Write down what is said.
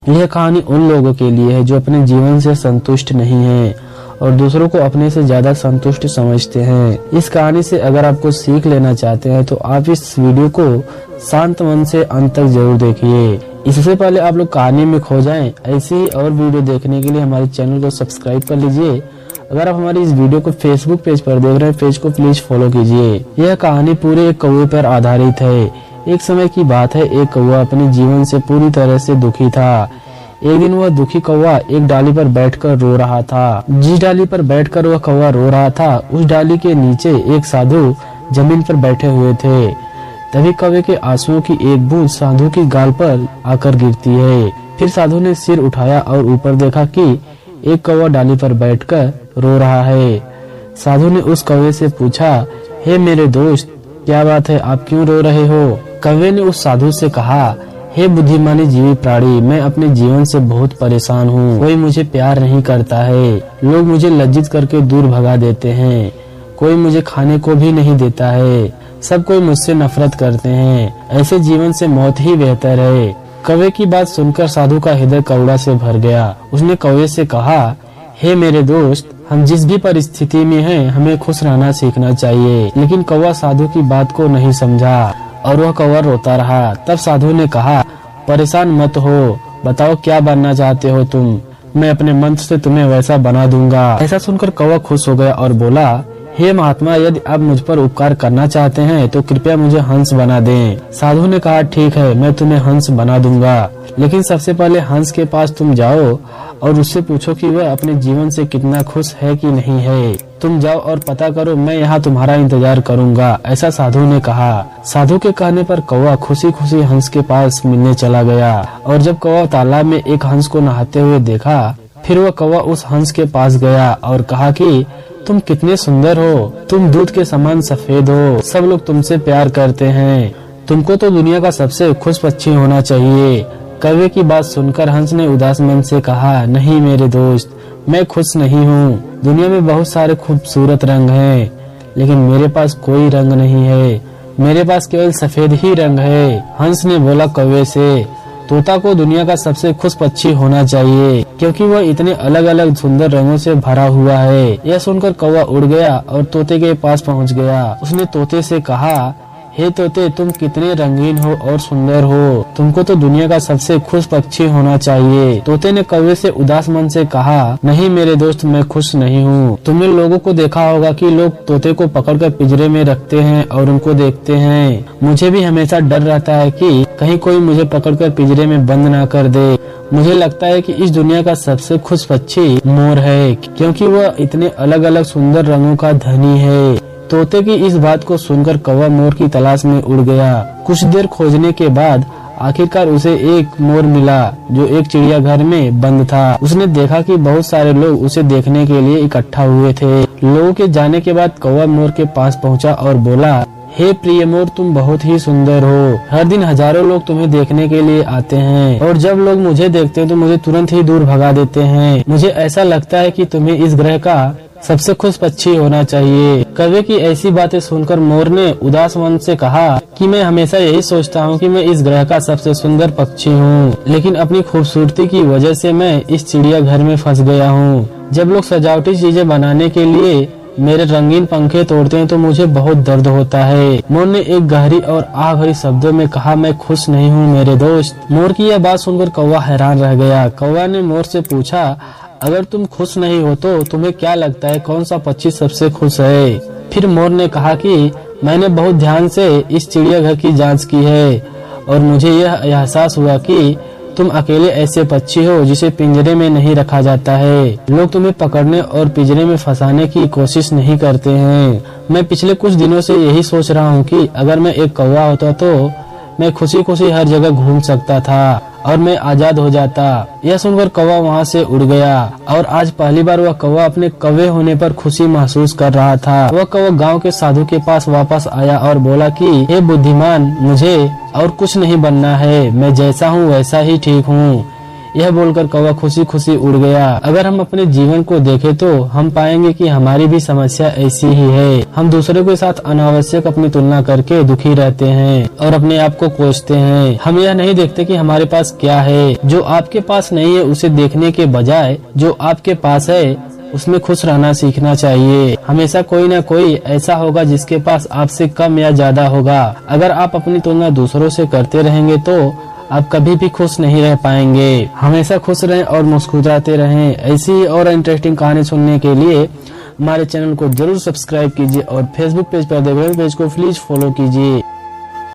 यह कहानी उन लोगों के लिए है जो अपने जीवन से संतुष्ट नहीं हैं और दूसरों को अपने से ज्यादा संतुष्ट समझते हैं। इस कहानी से अगर आप कुछ सीख लेना चाहते हैं तो आप इस वीडियो को शांत मन से अंत तक जरूर देखिए। इससे पहले आप लोग कहानी में खो जाएं, ऐसी ही और वीडियो देखने के लिए हमारे चैनल को सब्सक्राइब कर लीजिए। अगर आप हमारी इस वीडियो को फेसबुक पेज पर देख रहे हैं, पेज को प्लीज फॉलो कीजिए। यह कहानी पूरे एक कौवे पर आधारित है। एक समय की बात है, एक कौवा अपने जीवन से पूरी तरह से दुखी था। एक दिन वह दुखी कौवा एक डाली पर बैठकर रो रहा था। जिस डाली पर बैठकर वह कौवा रो रहा था, उस डाली के नीचे एक साधु जमीन पर बैठे हुए थे। तभी कौवे के आंसुओं की एक बूंद साधु की गाल पर आकर गिरती है। फिर साधु ने सिर उठाया और ऊपर देखा कि एक कौवा डाली पर बैठकर रो रहा है। साधु ने उस कौवे से पूछा, हे मेरे दोस्त, क्या बात है, आप क्यों रो रहे हो? कौवे ने उस साधु से कहा, हे बुद्धिमानी जीवी प्राणी, मैं अपने जीवन से बहुत परेशान हूँ। कोई मुझे प्यार नहीं करता है, लोग मुझे लज्जित करके दूर भगा देते हैं, कोई मुझे खाने को भी नहीं देता है, सब कोई मुझसे नफरत करते हैं। ऐसे जीवन से मौत ही बेहतर है। कौवे की बात सुनकर साधु का हृदय करुणा से भर गया। उसने कौवे से कहा, हे मेरे दोस्त, हम जिस भी परिस्थिति में हैं, हमें खुश रहना सीखना चाहिए। लेकिन कौवा साधु की बात को नहीं समझा और वह कौवा रोता रहा। तब साधु ने कहा, परेशान मत हो, बताओ क्या बनना चाहते हो तुम, मैं अपने मंत्र से तुम्हें वैसा बना दूंगा। ऐसा सुनकर कौवा खुश हो गया और बोला, हे महात्मा, यदि आप मुझ पर उपकार करना चाहते हैं तो कृपया मुझे हंस बना दें। साधु ने कहा, ठीक है, मैं तुम्हें हंस बना दूंगा, लेकिन सबसे पहले हंस के पास तुम जाओ और उससे पूछो कि वह अपने जीवन से कितना खुश है कि नहीं है। तुम जाओ और पता करो, मैं यहाँ तुम्हारा इंतजार करूँगा, ऐसा साधु ने कहा। साधु के कहने पर कौवा खुशी खुशी हंस के पास मिलने चला गया और जब कौवा तालाब में एक हंस को नहाते हुए देखा, फिर वह कौवा उस हंस के पास गया और कहा कि तुम कितने सुंदर हो, तुम दूध के समान सफेद हो, सब लोग तुमसे प्यार करते हैं, तुमको तो दुनिया का सबसे खुश पक्षी होना चाहिए। कौवे की बात सुनकर हंस ने उदास मन से कहा, नहीं मेरे दोस्त, मैं खुश नहीं हूँ। दुनिया में बहुत सारे खूबसूरत रंग हैं, लेकिन मेरे पास कोई रंग नहीं है, मेरे पास केवल सफेद ही रंग है। हंस ने बोला कौवे से, तोता को दुनिया का सबसे खुश पक्षी होना चाहिए, क्योंकि वह इतने अलग अलग सुंदर रंगों से भरा हुआ है। यह सुनकर कौवा उड़ गया और तोते के पास पहुंच गया। उसने तोते से कहा, हे तोते, तुम कितने रंगीन हो और सुंदर हो, तुमको तो दुनिया का सबसे खुश पक्षी होना चाहिए। तोते ने कौवे से उदास मन से कहा, नहीं मेरे दोस्त, मैं खुश नहीं हूँ। तुमने लोगों को देखा होगा कि लोग तोते को पकड़कर पिंजरे में रखते हैं और उनको देखते हैं। मुझे भी हमेशा डर रहता है कि कहीं कोई मुझे पकड़कर पिंजरे में बंद ना कर दे। मुझे लगता है कि इस दुनिया का सबसे खुश पक्षी मोर है, क्योंकि वह इतने अलग अलग सुंदर रंगों का धनी है। तोते की इस बात को सुनकर कौवा मोर की तलाश में उड़ गया। कुछ देर खोजने के बाद आखिरकार उसे एक मोर मिला जो एक चिड़ियाघर में बंद था। उसने देखा कि बहुत सारे लोग उसे देखने के लिए इकट्ठा हुए थे। लोगों के जाने के बाद कौवा मोर के पास पहुंचा और बोला, हे प्रिय मोर, तुम बहुत ही सुंदर हो। हर दिन हजारों लोग तुम्हें देखने के लिए आते हैं और जब लोग मुझे देखते हैं तो मुझे तुरंत ही दूर भगा देते हैं। मुझे ऐसा लगता है कि तुम्हें इस ग्रह का सबसे खुश पक्षी होना चाहिए। कौवे की ऐसी बातें सुनकर मोर ने उदास मन से कहा कि मैं हमेशा यही सोचता हूँ कि मैं इस ग्रह का सबसे सुंदर पक्षी हूँ, लेकिन अपनी खूबसूरती की वजह से मैं इस चिड़ियाघर में फंस गया हूँ। जब लोग सजावटी चीजें बनाने के लिए मेरे रंगीन पंखे तोड़ते हैं तो मुझे बहुत दर्द होता है। मोर ने एक गहरी और आह भरी शब्दों में कहा, मैं खुश नहीं हूँ मेरे दोस्त। मोर की यह बात सुनकर कौवा हैरान रह गया। कौवा ने मोर से पूछा, अगर तुम खुश नहीं हो तो तुम्हें क्या लगता है कौन सा पक्षी सबसे खुश है? फिर मोर ने कहा कि मैंने बहुत ध्यान से इस चिड़ियाघर की जांच की है और मुझे यह एहसास हुआ कि तुम अकेले ऐसे पक्षी हो जिसे पिंजरे में नहीं रखा जाता है। लोग तुम्हें पकड़ने और पिंजरे में फंसाने की कोशिश नहीं करते हैं। मैं पिछले कुछ दिनों से यही सोच रहा हूँ कि अगर मैं एक कौवा होता तो मैं खुशी खुशी हर जगह घूम सकता था और मैं आजाद हो जाता। यह सुनकर कौवा वहाँ से उड़ गया और आज पहली बार वह कौवा अपने कौवे होने पर खुशी महसूस कर रहा था। वह कौवा गांव के साधु के पास वापस आया और बोला कि हे बुद्धिमान, मुझे और कुछ नहीं बनना है, मैं जैसा हूँ वैसा ही ठीक हूँ। यह बोलकर कौवा खुशी खुशी उड़ गया। अगर हम अपने जीवन को देखें तो हम पाएंगे कि हमारी भी समस्या ऐसी ही है। हम दूसरों के साथ अनावश्यक अपनी तुलना करके दुखी रहते हैं और अपने आप को कोसते हैं। हम यह नहीं देखते कि हमारे पास क्या है। जो आपके पास नहीं है उसे देखने के बजाय जो आपके पास है उसमें खुश रहना सीखना चाहिए। हमेशा कोई न कोई ऐसा होगा जिसके पास आपसे कम या ज्यादा होगा। अगर आप अपनी तुलना दूसरों से करते रहेंगे तो आप कभी भी खुश नहीं रह पाएंगे। हमेशा खुश रहें और मुस्कुराते रहें। ऐसी और इंटरेस्टिंग कहानी सुनने के लिए हमारे चैनल को जरूर सब्सक्राइब कीजिए और फेसबुक पेज पर देख रहे पेज को प्लीज फॉलो कीजिए।